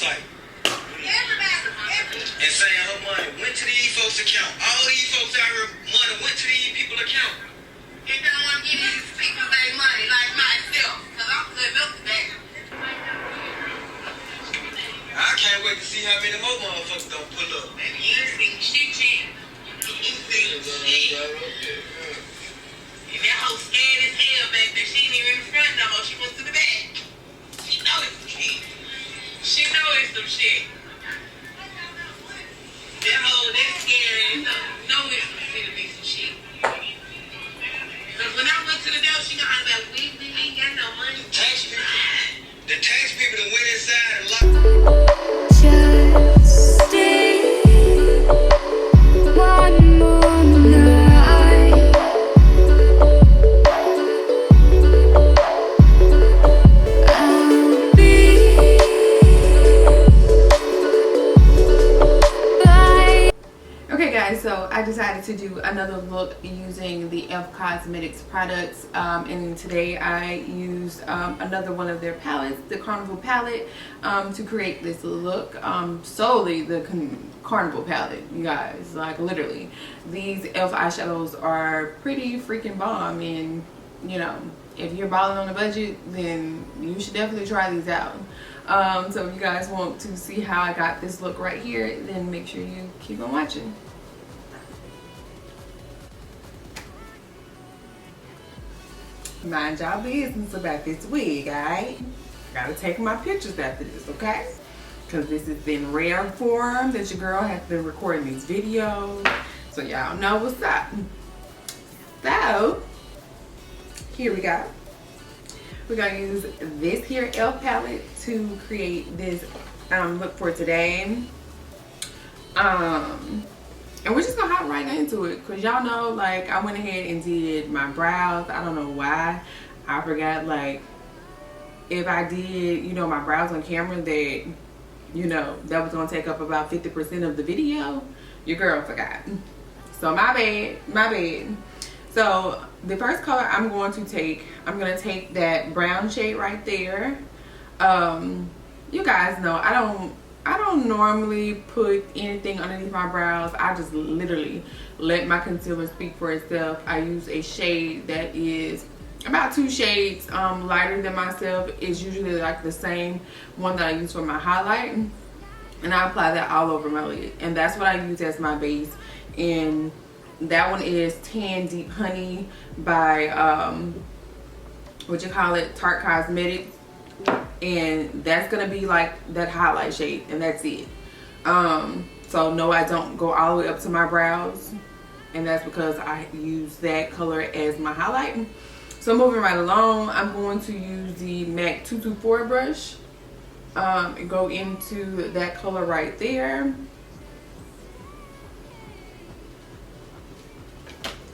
site. And saying her money went to these folks' account. All these folks out here, money went to these people's account. And don't want to give these people their money like myself, because I'm good up to that. I can't wait to see how many more motherfuckers gonna pull up. Baby, you ain't seen shit yet. You ain't seen shit. And that hoe scared as hell back there. She ain't even in front no more. She went to the back. She know it's some shit. She know it's some shit. That hoe, that's scary. Know it's gonna be some shit. Because when I went to the door, she gonna be like, we ain't got no money. The tax people that went inside and locked. Just stay one more night. I'll be by. Okay guys, so I decided to do another look using the e.l.f. Cosmetics products, and today I used another one of their palettes, the Carnival palette, to create this look. Solely the Carnival palette, you guys. Like literally, these e.l.f. eyeshadows are pretty freaking bomb, and you know, if you're balling on a budget, then you should definitely try these out. So if you guys want to see how I got this look right here, then make sure you keep on watching. Mind y'all business about this wig, alright? Gotta take my pictures after this, okay? Because this is in rare form that your girl has been recording these videos. So y'all know what's up. So, here we go. We're gonna use this here e.l.f. palette to create this look for today. And we're just gonna hop right into it, because y'all know, like, I went ahead and did my brows. I don't know why I forgot, like, if I did, you know, my brows on camera, that, you know, that was gonna take up about 50% of the video. Your girl forgot. So my bad. So the first color I'm gonna take that brown shade right there. You guys know I don't normally put anything underneath my brows. I just literally let my concealer speak for itself. I use a shade that is about 2 shades lighter than myself. It's usually like the same one that I use for my highlight, and I apply that all over my lid, and that's what I use as my base. And that one is Tan Deep Honey by Tarte Cosmetics. And that's gonna be like that highlight shade, and that's it. So no, I don't go all the way up to my brows, and that's because I use that color as my highlight. So moving right along, I'm going to use the MAC 224 brush and go into that color right there.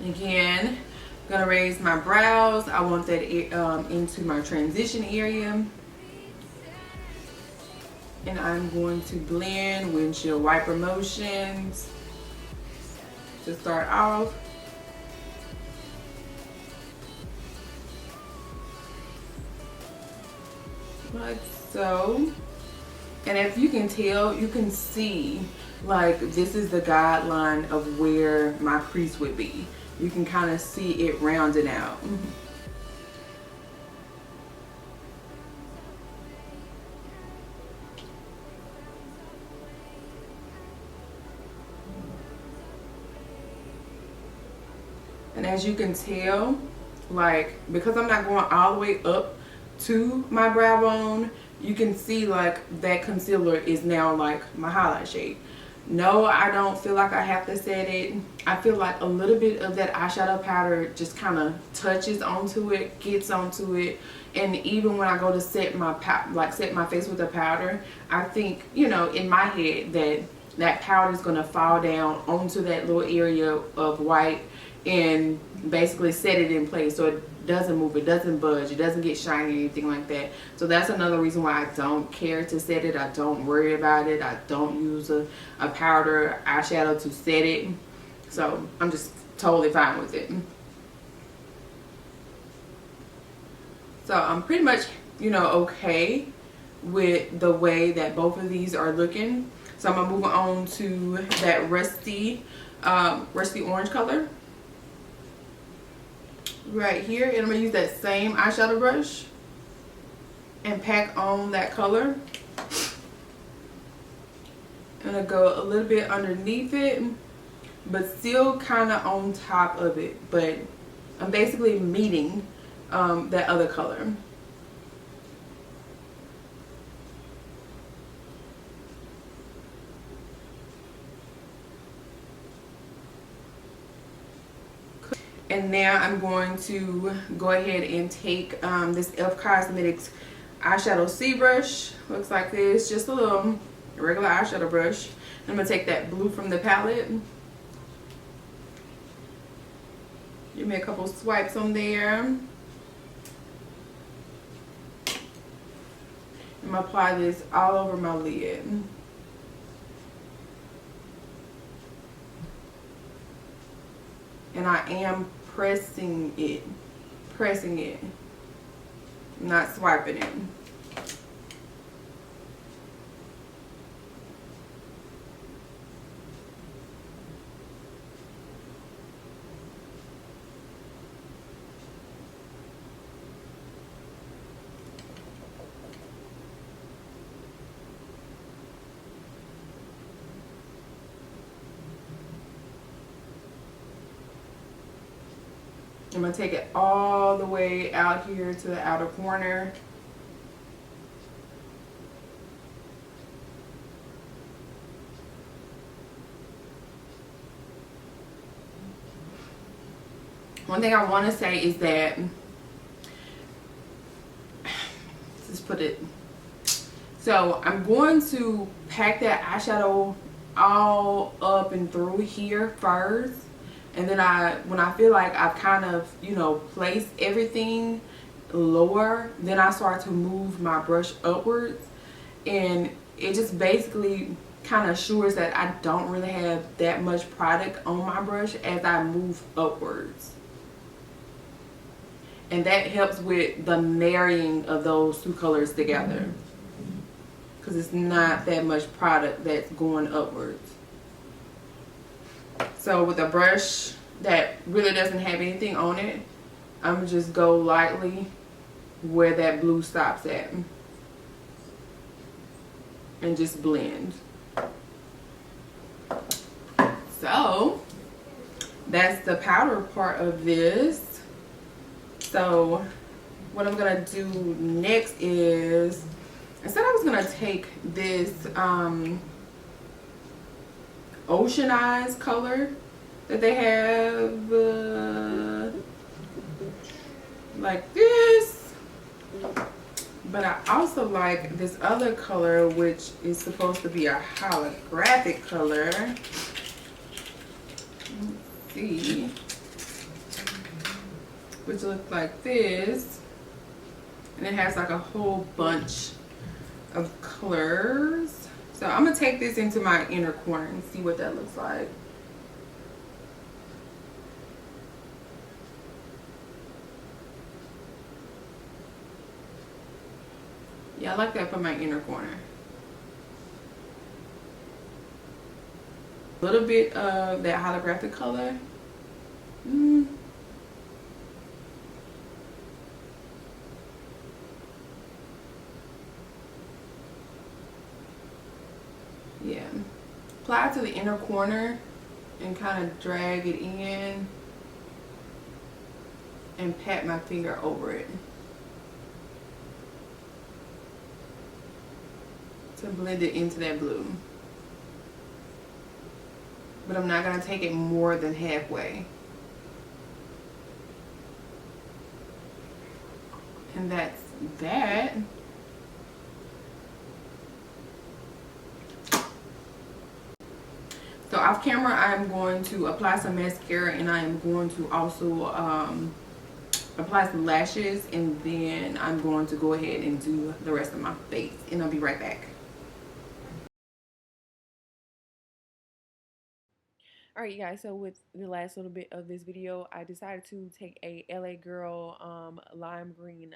Again, gonna raise my brows. I want that into my transition area. And I'm going to blend windshield wiper motions to start off. Like so. And if you can tell, you can see, like, this is the guideline of where my crease would be. You can kind of see it rounding out. And as you can tell, like, because I'm not going all the way up to my brow bone, you can see like that concealer is now like my highlight shade. No, I don't feel like I have to set it. I feel like a little bit of that eyeshadow powder just kind of touches onto it, gets onto it. And even when I go to set my face with the powder, I think, you know, in my head that powder is going to fall down onto that little area of white and basically set it in place so it doesn't move, it doesn't budge, it doesn't get shiny, anything like that. So that's another reason why I don't care to set it. I don't worry about it. I don't use a powder eyeshadow to set it. So I'm just totally fine with it. So I'm pretty much, you know, okay with the way that both of these are looking. So I'm gonna move on to that rusty orange color right here, and I'm gonna use that same eyeshadow brush and pack on that color. I'm gonna go a little bit underneath it, but still kind of on top of it, but I'm basically meeting that other color. And now I'm going to go ahead and take this e.l.f. Cosmetics eyeshadow C brush. Looks like this, just a little regular eyeshadow brush. I'm gonna take that blue from the palette. Give me a couple swipes on there. I'm gonna apply this all over my lid. And I am pressing it, not swiping it. I'm gonna take it all the way out here to the outer corner. One thing I want to say is that, let's put it, so I'm going to pack that eyeshadow all up and through here first. And then when I feel like I've kind of, placed everything lower, then I start to move my brush upwards. And it just basically kind of assures that I don't really have that much product on my brush as I move upwards. And that helps with the marrying of those two colors together, because it's not that much product that's going upwards. So with a brush that really doesn't have anything on it, I'm gonna just go lightly where that blue stops at and just blend. So that's the powder part of this. So what I'm gonna do next is, instead I was gonna take this Ocean Eyes color that they have, like this, but I also like this other color, which is supposed to be a holographic color. Let's see, which looks like this, and it has like a whole bunch of colors. So I'm gonna take this into my inner corner and see what that looks like. Yeah, I like that for my inner corner. A little bit of that holographic color. Yeah. Apply it to the inner corner and kind of drag it in and pat my finger over it to blend it into that blue. But I'm not going to take it more than halfway. And that's that. So off camera, I'm going to apply some mascara, and I am going to also apply some lashes, and then I'm going to go ahead and do the rest of my face, and I'll be right back. Alright, you guys, so with the last little bit of this video, I decided to take a LA Girl lime green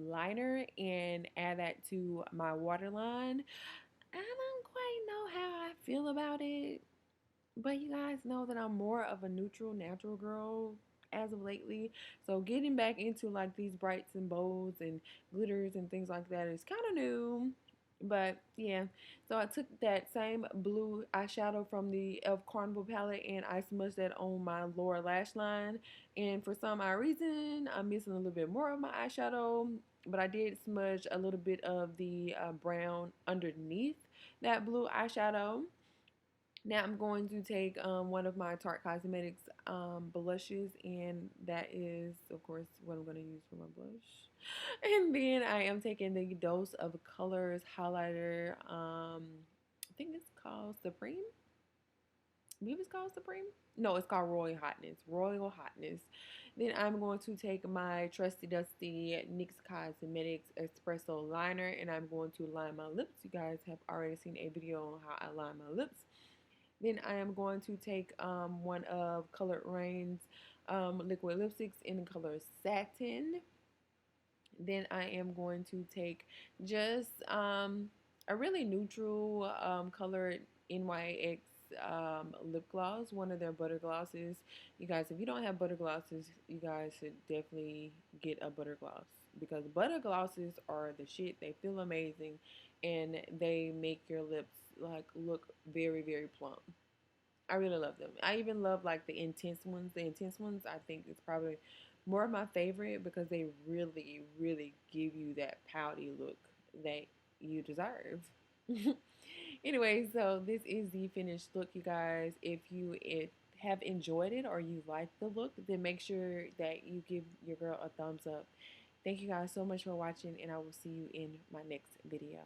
liner and add that to my waterline. I don't quite know how I feel about it, but you guys know that I'm more of a neutral, natural girl as of lately. So getting back into like these brights and bolds and glitters and things like that is kind of new. But yeah, so I took that same blue eyeshadow from the Elf Carnival palette and I smudged that on my lower lash line. And for some odd reason, I'm missing a little bit more of my eyeshadow, but I did smudge a little bit of the brown underneath that blue eyeshadow. Now I'm going to take one of my Tarte Cosmetics blushes, and that is, of course, what I'm going to use for my blush. And then I am taking the Dose of Colors highlighter. I think it's called Supreme. I believe it's called Supreme. No, it's called Royal Hotness. Royal Hotness. Then I'm going to take my trusty dusty NYX Cosmetics Espresso liner, and I'm going to line my lips. You guys have already seen a video on how I line my lips. Then I am going to take one of Colored Rain's liquid lipsticks in the color Satin. Then I am going to take just a really neutral colored NYX lip gloss, one of their butter glosses. You guys, if you don't have butter glosses, you guys should definitely get a butter gloss, because butter glosses are the shit. They feel amazing and they make your lips like look very, very plump. I really love them. I even love like the intense ones. The intense ones I think is probably more of my favorite because they really, really give you that pouty look that you deserve. Anyway, so this is the finished look, you guys. If you have enjoyed it or you like the look, then make sure that you give your girl a thumbs up. Thank you guys so much for watching, and I will see you in my next video.